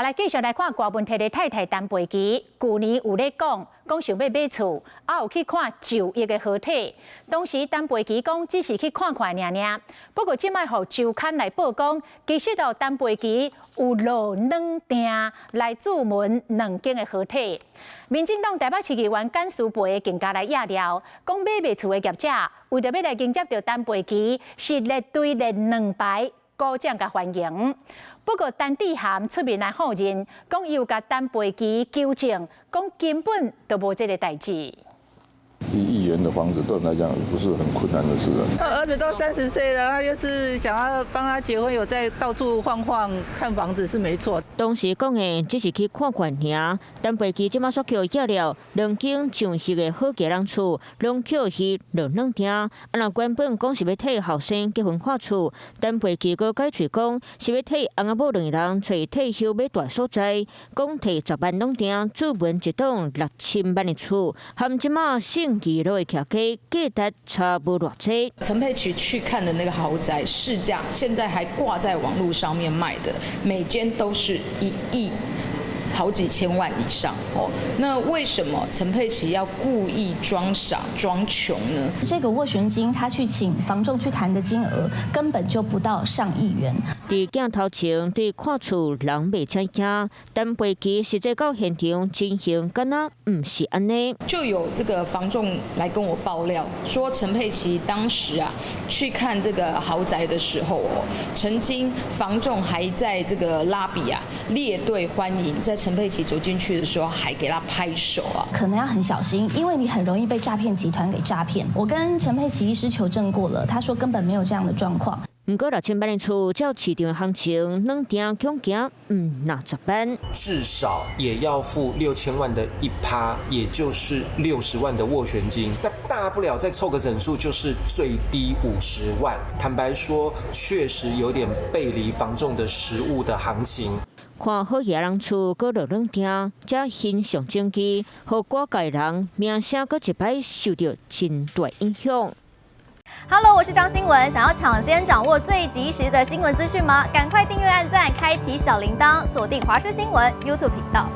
来继续来看郭文摕的太太陈培琪，去年有咧讲想要买厝，有去看就业的合体。当时陈培琪讲只是去看看尔。不过即摆互周刊来报讲，其实陈培琪有落两订来自门两间的合体。民进党台北市议员简书培更加来压料，讲买卖厝的业者为着要来迎接到陈培琪，是列队列两排。鼓掌甲欢迎，不过陈志涵出面来否认，讲伊有甲陈培琪纠正，讲根本都无这个代志。1亿元的房子对我们来讲不是很困难的事啊。儿子都30岁了，他就是想要帮他结婚，有在到处晃晃看房子是没错。当时讲的只是去看看尔，陈培琪即马所叫压了两间上市的好家人厝，拢扣去落两订。若原本讲是要替后生结婚看厝，陈培琪佫解释讲是要替翁仔某两个人找退休买大所在，讲摕10万两订，注文一栋6000万的厝，含即马姓2楼的徛价，价值差不多偌济。陈佩琪去看的那个豪宅市价，现在还挂在网络上面卖的，每间都是1亿。好几千万以上哦，那为什么陈佩琪要故意装傻装穷呢？这个斡旋金，他去请房仲去谈的金额根本就不到上亿元。伫镜头前对看厝人袂请惊，陈培琪实际到现场情形，敢若唔是安尼。就有这个房仲来跟我爆料，说陈佩琪当时去看这个豪宅的时候曾经房仲还在这个拉比列队欢迎，在陈佩琪走进去的时候，还给他拍手可能要很小心，因为你很容易被诈骗集团给诈骗。我跟陈佩琪医师求证过了，他说根本没有这样的状况。不过6000万的厝，照市场的行情，两订恐惊60万，至少也要付6000万的1%，也就是60万的斡旋金。那大不了再凑个整数，就是最低50万。坦白说，确实有点背离房仲的实物的行情。看好野人厝，搁落两订，才欣赏整机，互各界人名声搁一摆受到真大影响。Hello， 我是张新文。想要抢先掌握最及时的新闻资讯吗？赶快订阅、按赞、开启小铃铛，锁定华视新闻 YouTube 频道。